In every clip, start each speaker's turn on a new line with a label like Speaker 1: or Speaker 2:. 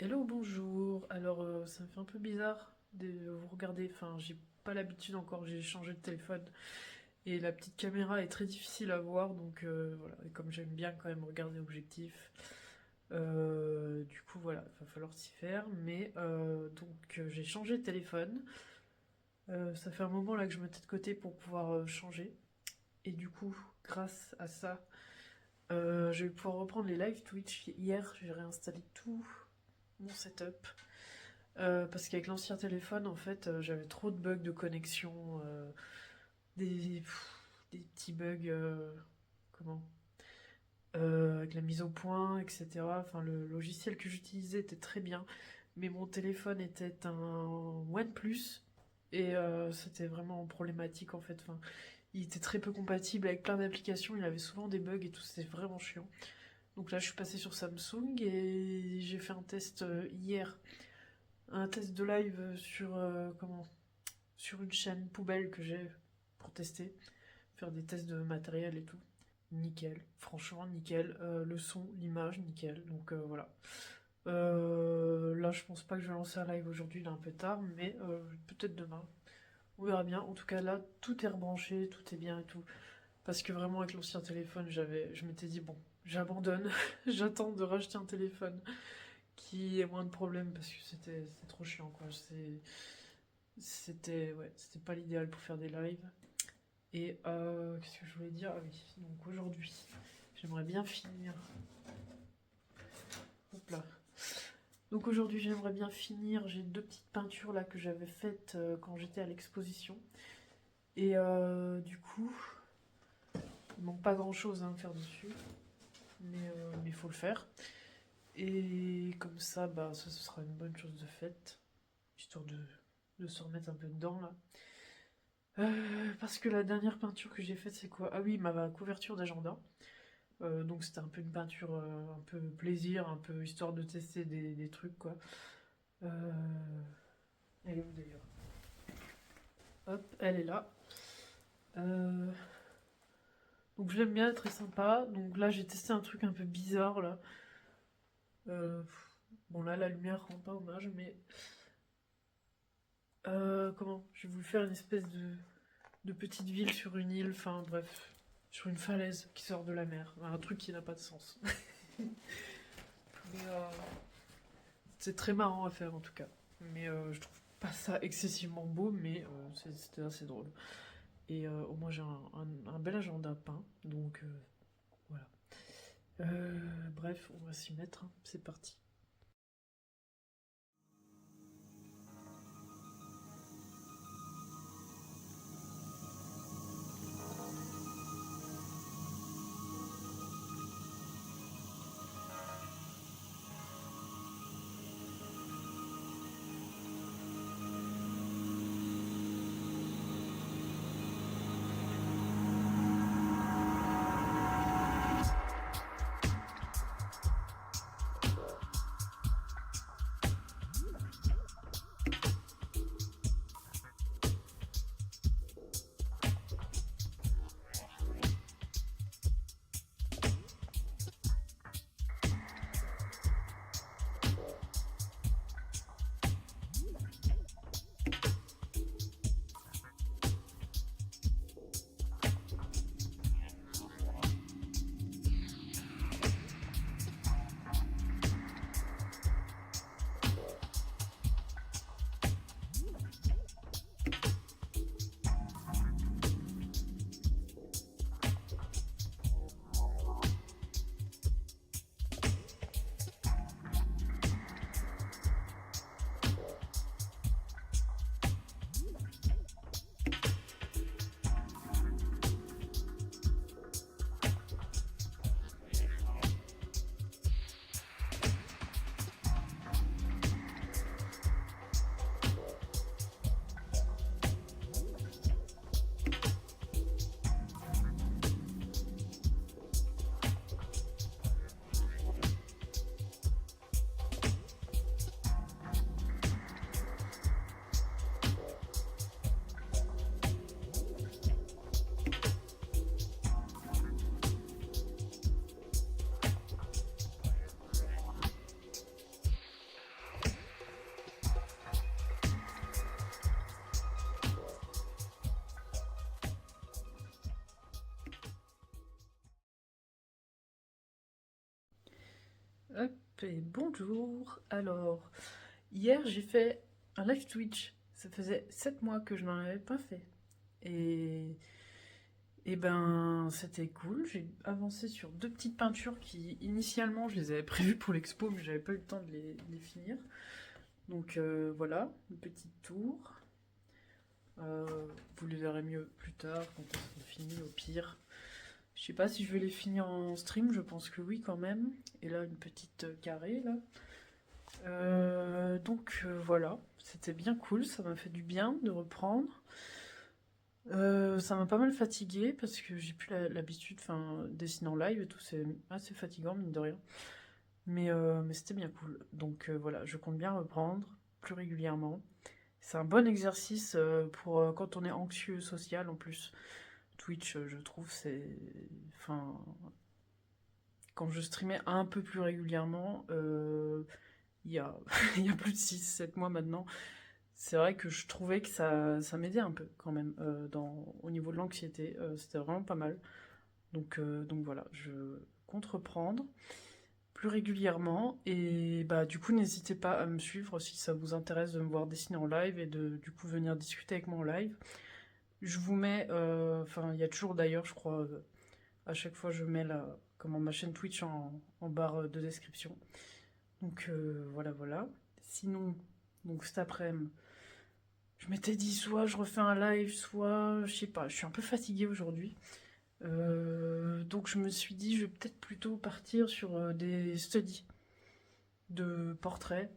Speaker 1: Hello, bonjour. Alors, ça me fait un peu bizarre de vous regarder. Enfin, j'ai pas l'habitude encore, j'ai changé de téléphone. Et la petite caméra est très difficile à voir, donc voilà. Et comme j'aime bien quand même regarder objectif, du coup, voilà, il va falloir s'y faire. Mais j'ai changé de téléphone. Ça fait un moment là que je me mettais de côté pour pouvoir changer. Et du coup, grâce à ça, je vais pouvoir reprendre les live Twitch. Hier, j'ai réinstallé tout mon setup. Parce qu'avec l'ancien téléphone, en fait, j'avais trop de bugs de connexion, des petits bugs, comment avec la mise au point, etc. Enfin, le logiciel que j'utilisais était très bien, mais mon téléphone était un OnePlus, et c'était vraiment problématique en fait. Enfin, il était très peu compatible avec plein d'applications, il avait souvent des bugs et tout, c'était vraiment chiant. Donc là, je suis passée sur Samsung et j'ai fait un test hier, un test de live sur sur une chaîne poubelle que j'ai pour tester, faire des tests de matériel et tout. Nickel, franchement nickel. Le son, l'image, nickel. Donc voilà. Là, je pense pas que je vais lancer un live aujourd'hui, il est un peu tard, mais peut-être demain. On verra bien. En tout cas, là, tout est rebranché, tout est bien et tout. Parce que vraiment, avec l'ancien téléphone, je m'étais dit, bon, j'abandonne, j'attends de racheter un téléphone qui ait moins de problèmes parce que c'était trop chiant, quoi. C'était pas l'idéal pour faire des lives. Et qu'est-ce que je voulais dire? Ah oui, donc aujourd'hui, j'aimerais bien finir. Hop là. Donc aujourd'hui, j'aimerais bien finir. J'ai deux petites peintures là que j'avais faites quand j'étais à l'exposition. Et du coup, il manque pas grand-chose à faire dessus, mais il faut le faire. Et comme ça, bah ça, ce sera une bonne chose de faite, histoire de se remettre un peu dedans là. Parce que la dernière peinture que j'ai faite, c'est quoi? Ah oui, ma couverture d'agenda. Donc c'était un peu une peinture, un peu plaisir, un peu histoire de tester des trucs quoi. Euh, Elle est où d'ailleurs? Hop, elle est là. Euh, Donc je l'aime bien, très sympa. Donc là j'ai testé un truc un peu bizarre là. Euh, Bon là la lumière rend pas hommage, mais comment? J'ai voulu faire une espèce de petite ville sur une île, enfin bref, sur une falaise qui sort de la mer. Un truc qui n'a pas de sens. Mais c'est très marrant à faire en tout cas. Mais je trouve pas ça excessivement beau, mais c'était assez drôle. Et au moins j'ai un bel agenda peint, donc voilà. Bref, on va s'y mettre, hein. C'est parti. Et bonjour. Alors, hier j'ai fait un live Twitch. Ça faisait 7 mois que je n'en avais pas fait. Et, et ben, c'était cool. J'ai avancé sur 2 petites peintures qui, initialement, je les avais prévues pour l'expo, mais j'avais pas eu le temps de les finir. Donc voilà, une petite tour. Vous les verrez mieux plus tard, quand elles seront finies, au pire. Je sais pas si je vais les finir en stream, je pense que oui quand même. Et là, une petite carrée, là. Donc voilà, c'était bien cool, ça m'a fait du bien de reprendre. Ça m'a pas mal fatiguée parce que j'ai plus l'habitude, enfin, dessiner en live et tout, c'est assez fatigant, mine de rien. Mais c'était bien cool. Donc voilà, je compte bien reprendre plus régulièrement. C'est un bon exercice pour quand on est anxieux social en plus. Twitch, je trouve, c'est. Enfin. Quand je streamais un peu plus régulièrement, il y a, il y a plus de 6-7 mois maintenant, c'est vrai que je trouvais que ça m'aidait un peu quand même au niveau de l'anxiété. C'était vraiment pas mal. Donc voilà, je compte reprendre plus régulièrement. Et bah du coup, n'hésitez pas à me suivre si ça vous intéresse de me voir dessiner en live et de du coup venir discuter avec moi en live. Je vous mets, enfin il y a toujours d'ailleurs, je crois, à chaque fois je mets ma chaîne Twitch en barre de description. Donc voilà. Sinon, donc cet après-midi, je m'étais dit soit je refais un live, soit je sais pas, je suis un peu fatiguée aujourd'hui. Donc je me suis dit je vais peut-être plutôt partir sur des studies de portraits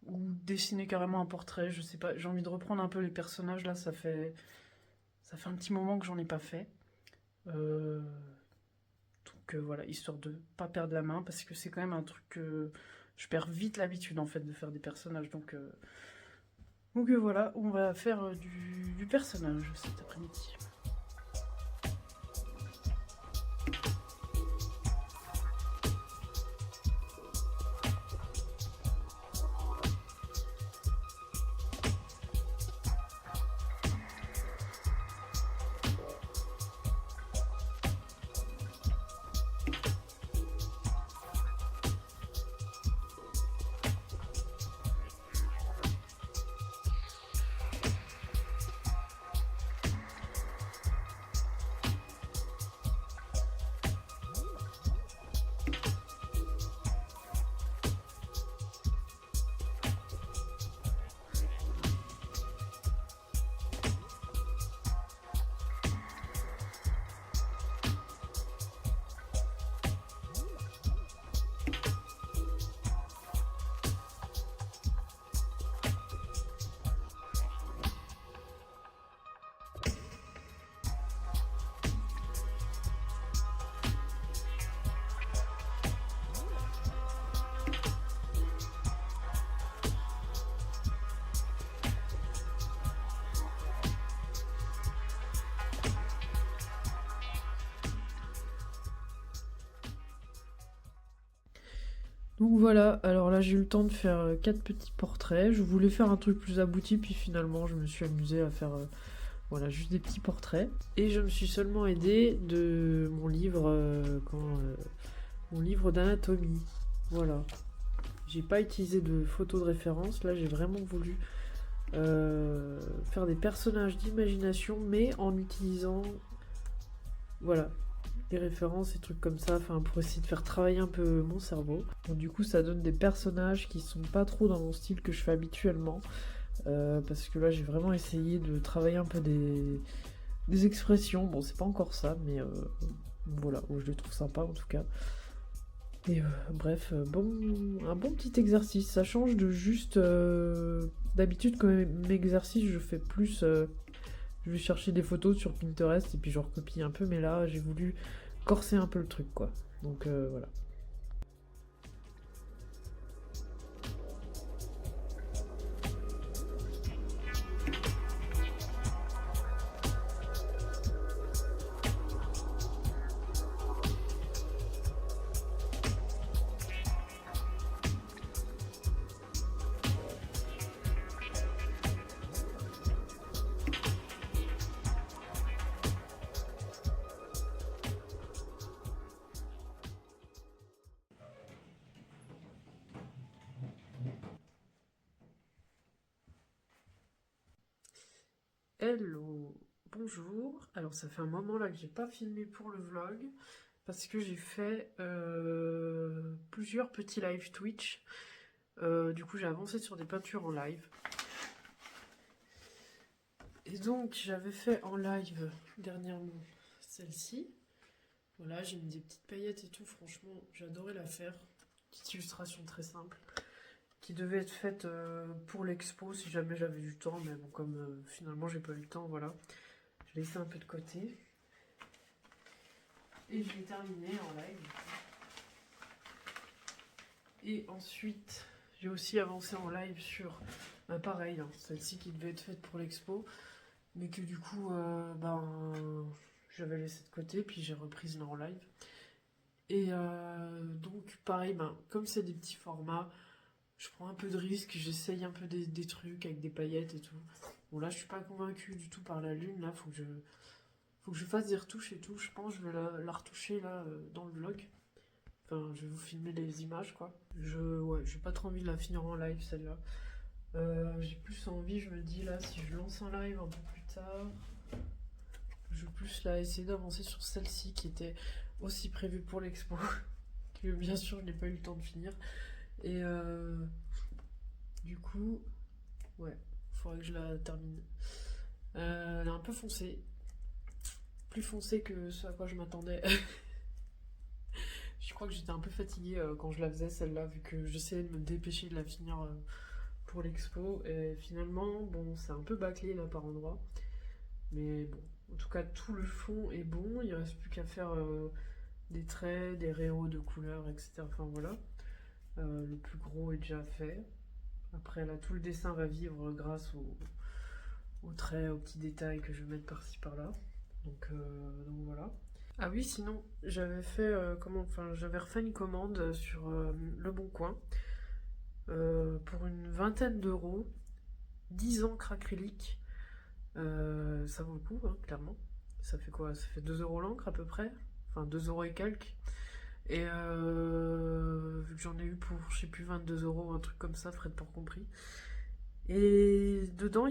Speaker 1: ou dessiner carrément un portrait, je sais pas, j'ai envie de reprendre un peu les personnages là, ça fait un petit moment que j'en ai pas fait. Donc voilà, histoire de pas perdre la main, parce que c'est quand même un truc que je perds vite l'habitude en fait de faire des personnages. Donc voilà, on va faire du personnage cet après-midi. Donc voilà, alors là j'ai eu le temps de faire 4 petits portraits. Je voulais faire un truc plus abouti, puis finalement je me suis amusée à faire voilà, juste des petits portraits. Et je me suis seulement aidée de mon livre, mon livre d'anatomie. Voilà. J'ai pas utilisé de photos de référence, là j'ai vraiment voulu faire des personnages d'imagination, mais en utilisant voilà, des références et trucs comme ça, enfin pour essayer de faire travailler un peu mon cerveau. Donc, du coup ça donne des personnages qui sont pas trop dans mon style que je fais habituellement, parce que là j'ai vraiment essayé de travailler un peu des expressions. Bon, c'est pas encore ça, mais voilà, je les trouve sympas en tout cas. Et bref, un bon petit exercice. Ça change de juste d'habitude quand mes exercices je fais plus je vais chercher des photos sur Pinterest et puis je recopie un peu, mais là j'ai voulu corser un peu le truc quoi. Donc voilà. Hello, bonjour. Alors ça fait un moment là que j'ai pas filmé pour le vlog parce que j'ai fait plusieurs petits live Twitch. Du coup j'ai avancé sur des peintures en live. Et donc j'avais fait en live dernièrement celle-ci. Voilà, j'ai mis des petites paillettes et tout, franchement j'adorais la faire. Petite illustration très simple qui devait être faite pour l'expo si jamais j'avais du temps, mais bon comme finalement j'ai pas eu le temps, voilà. Je l'ai laissé un peu de côté. Et je l'ai terminé en live. Et ensuite, j'ai aussi avancé en live sur, pareil, hein, celle-ci qui devait être faite pour l'expo, mais que du coup, j'avais laissé de côté, puis j'ai reprise là en live. Et donc, pareil, comme c'est des petits formats, je prends un peu de risque, j'essaye un peu des trucs avec des paillettes et tout. Bon, là, je suis pas convaincue du tout par la lune, là, faut que je fasse des retouches et tout. Je pense que je vais la retoucher là dans le vlog. Enfin, je vais vous filmer les images quoi. J'ai pas trop envie de la finir en live celle-là. J'ai plus envie, je me dis là, si je lance un live un peu plus tard, je vais plus là essayer d'avancer sur celle-ci qui était aussi prévue pour l'expo. Que bien sûr je n'ai pas eu le temps de finir. Et du coup, ouais, il faudrait que je la termine. Elle est un peu foncée. Plus foncée que ce à quoi je m'attendais. Je crois que j'étais un peu fatiguée quand je la faisais celle-là, vu que j'essayais de me dépêcher de la finir pour l'expo. Et finalement, bon, c'est un peu bâclé là par endroit. Mais bon, en tout cas, tout le fond est bon. Il reste plus qu'à faire des traits, des réaux de couleurs, etc. Enfin voilà. Le plus gros est déjà fait. Après là, tout le dessin va vivre grâce aux traits, aux petits détails que je vais mettre par-ci par-là. Donc voilà. Ah oui, sinon, j'avais fait j'avais refait une commande sur Le Bon Coin pour une vingtaine d'euros, 10 encres acryliques. Ça vaut le coup, hein, clairement. Ça fait quoi? Ça fait 2 euros l'encre à peu près. Enfin, 2 euros et quelques. Et vu que j'en ai eu pour, je sais plus, 22 euros, un truc comme ça, frais de port compris. Et dedans,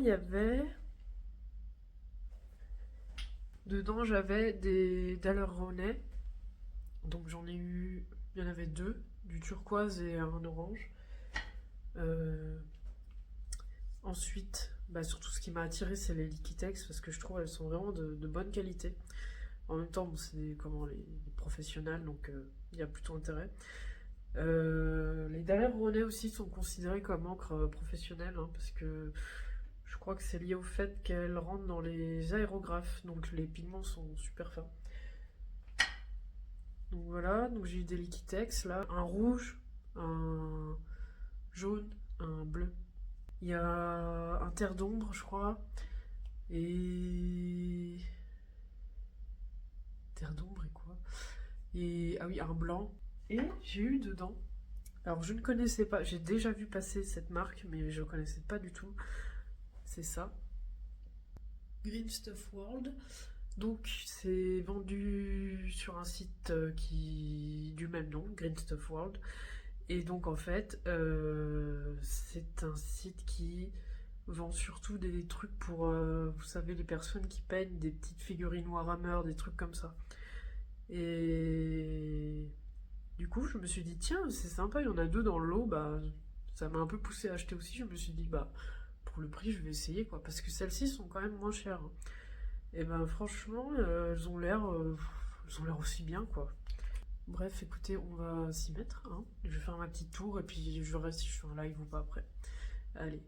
Speaker 1: j'avais des Daler-Rowney. Donc j'en ai eu, il y en avait deux, du turquoise et un orange. Ensuite, surtout ce qui m'a attiré, c'est les Liquitex parce que je trouve elles sont vraiment de bonne qualité. En même temps, bon, c'est les professionnels, donc il y a plutôt intérêt. Les Daler-Rowney aussi sont considérées comme encre professionnelle hein, parce que je crois que c'est lié au fait qu'elles rentrent dans les aérographes, donc les pigments sont super fins. Donc voilà, donc j'ai eu des Liquitex là, un rouge, un jaune, un bleu. Il y a un terre d'ombre, je crois, et terre d'ombre et quoi? Et ah oui, un blanc. Et j'ai eu dedans. Alors je ne connaissais pas, j'ai déjà vu passer cette marque, mais je ne connaissais pas du tout. C'est ça. Green Stuff World. Donc c'est vendu sur un site du même nom, Green Stuff World. Et donc en fait, c'est un site qui vend surtout des trucs pour, vous savez, les personnes qui peignent des petites figurines Warhammer, des trucs comme ça. Et du coup, je me suis dit, tiens, c'est sympa, il y en a deux dans le lot, ça m'a un peu poussé à acheter aussi. Je me suis dit, pour le prix, je vais essayer, quoi, parce que celles-ci sont quand même moins chères. Hein. Et franchement, elles ont l'air aussi bien, quoi. Bref, écoutez, on va s'y mettre. Hein. Je vais faire ma petite tour et puis je verrai si je fais un live ou pas après. Allez.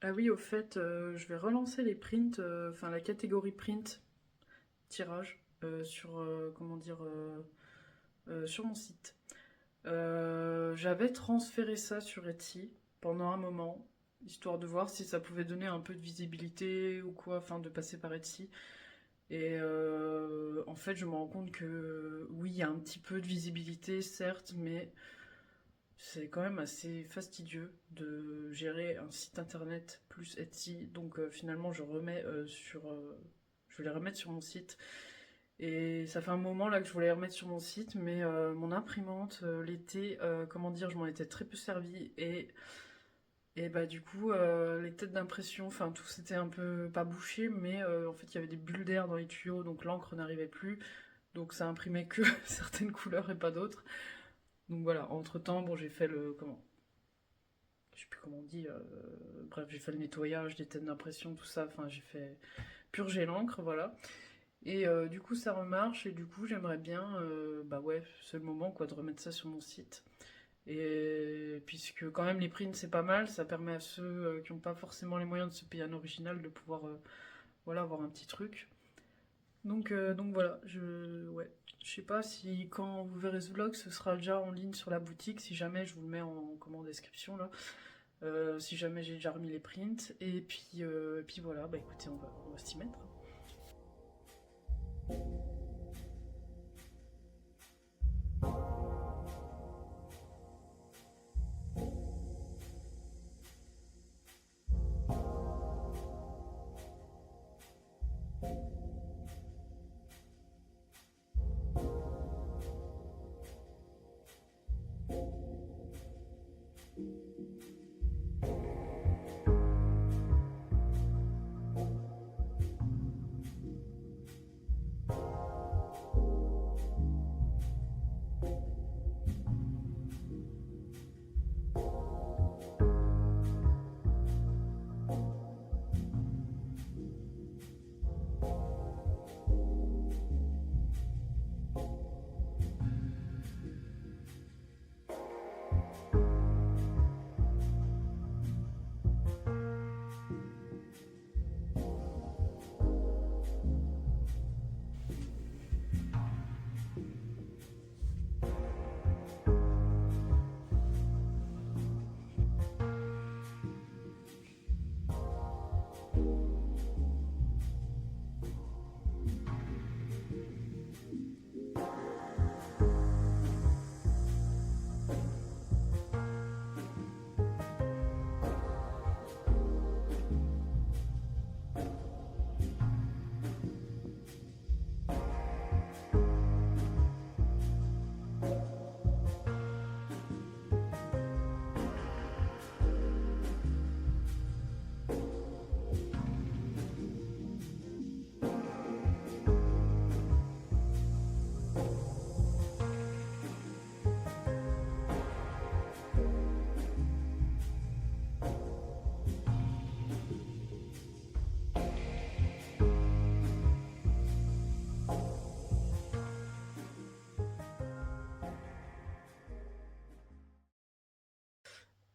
Speaker 1: Ah oui, au fait, je vais relancer les prints, enfin la catégorie print, tirage, sur, comment dire, sur mon site. J'avais transféré ça sur Etsy pendant un moment, histoire de voir si ça pouvait donner un peu de visibilité ou quoi, afin de passer par Etsy. Et en fait, je me rends compte que oui, il y a un petit peu de visibilité, certes, mais c'est quand même assez fastidieux de gérer un site internet plus Etsy. Donc finalement, je vais les remettre sur mon site. Et ça fait un moment là que je voulais les remettre sur mon site, mais mon imprimante, l'été, comment dire, je m'en étais très peu servi. Et bah du coup, les têtes d'impression, enfin tout s'était un peu pas bouché, mais en fait il y avait des bulles d'air dans les tuyaux, donc l'encre n'arrivait plus. Donc ça imprimait que certaines couleurs et pas d'autres. Donc voilà, entre temps, bon j'ai fait le comment, je sais plus comment on dit, bref j'ai fait le nettoyage des têtes d'impression, tout ça. Enfin j'ai fait purger l'encre, voilà. Et du coup ça remarche et du coup j'aimerais bien, bah ouais, c'est le moment quoi de remettre ça sur mon site. Et puisque quand même les prints c'est pas mal, ça permet à ceux qui n'ont pas forcément les moyens de se payer un original de pouvoir voilà, avoir un petit truc. Donc voilà, ouais. Je sais pas si quand vous verrez ce vlog, ce sera déjà en ligne sur la boutique. Si jamais, je vous le mets en description là. Si jamais j'ai déjà remis les prints. Et puis voilà, bah écoutez, on va s'y mettre.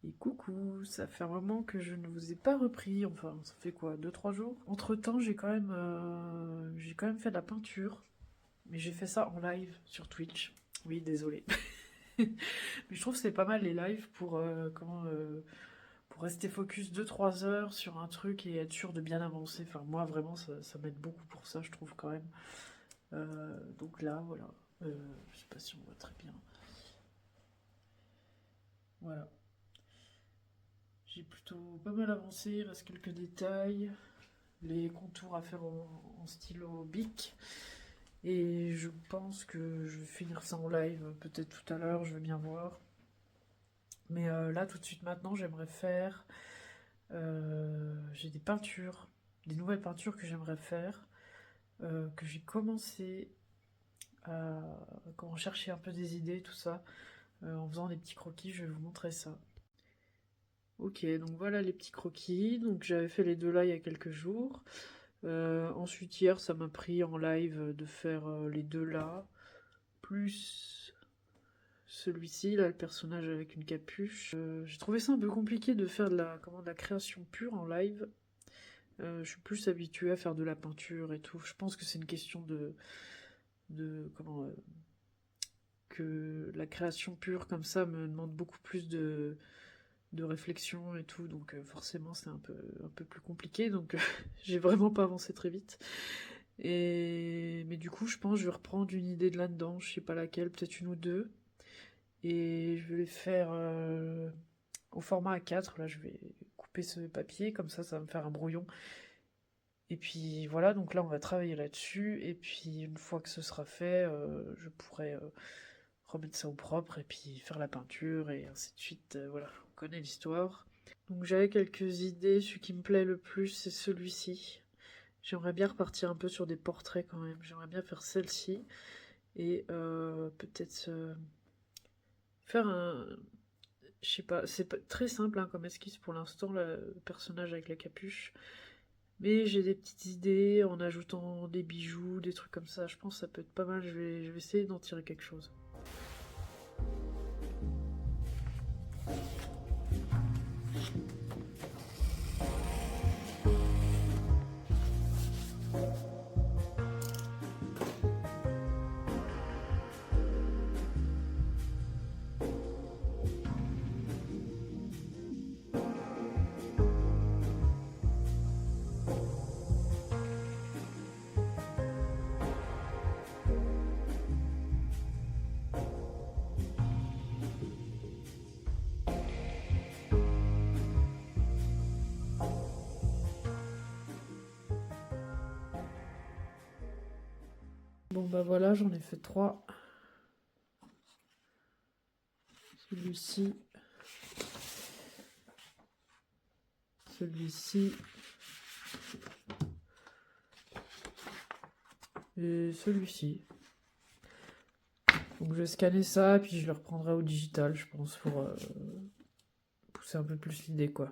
Speaker 1: Et coucou, ça fait un moment que je ne vous ai pas repris, enfin ça fait quoi, 2-3 jours. Entre temps j'ai quand même fait de la peinture, mais j'ai fait ça en live sur Twitch. Oui, désolé. Mais je trouve que c'est pas mal les lives pour rester focus 2-3 heures sur un truc et être sûr de bien avancer. Enfin moi vraiment ça m'aide beaucoup pour ça je trouve quand même. Donc là voilà, je sais pas si on voit très bien. Voilà. J'ai plutôt pas mal avancé, il reste quelques détails, les contours à faire en stylo Bic. Et je pense que je vais finir ça en live, peut-être tout à l'heure, je vais bien voir. Mais là, tout de suite maintenant, j'aimerais faire... j'ai des peintures, des nouvelles peintures que j'aimerais faire, que j'ai commencé à comment chercher un peu des idées, tout ça, en faisant des petits croquis, je vais vous montrer ça. Ok, donc voilà les petits croquis. Donc j'avais fait les deux là il y a quelques jours. Ensuite hier ça m'a pris en live de faire les deux là, plus celui-ci, là, le personnage avec une capuche. J'ai trouvé ça un peu compliqué de faire de la création pure en live. Je suis plus habituée à faire de la peinture et tout. Je pense que c'est une question que la création pure comme ça me demande beaucoup plus de réflexion et tout, donc forcément c'est un peu plus compliqué, donc j'ai vraiment pas avancé très vite. Mais du coup, je pense que je vais reprendre une idée de là-dedans, je sais pas laquelle, peut-être une ou deux. Et je vais les faire au format A4. Là, je vais couper ce papier, comme ça va me faire un brouillon. Et puis voilà, donc là, on va travailler là-dessus. Et puis, une fois que ce sera fait, je pourrai remettre ça au propre et puis faire la peinture et ainsi de suite. Voilà, on connaît l'histoire. Donc j'avais quelques idées. Celui qui me plaît le plus, c'est celui-ci. J'aimerais bien repartir un peu sur des portraits quand même. J'aimerais bien faire celle-ci. Et peut-être faire un... Je sais pas, c'est très simple hein, comme esquisse pour l'instant, le personnage avec la capuche. Mais j'ai des petites idées en ajoutant des bijoux, des trucs comme ça. Je pense que ça peut être pas mal. Je vais essayer d'en tirer quelque chose. Bon bah voilà, j'en ai fait 3. Celui-ci. Celui-ci. Et celui-ci. Donc je vais scanner ça, puis je le reprendrai au digital, je pense, pour pousser un peu plus l'idée, quoi.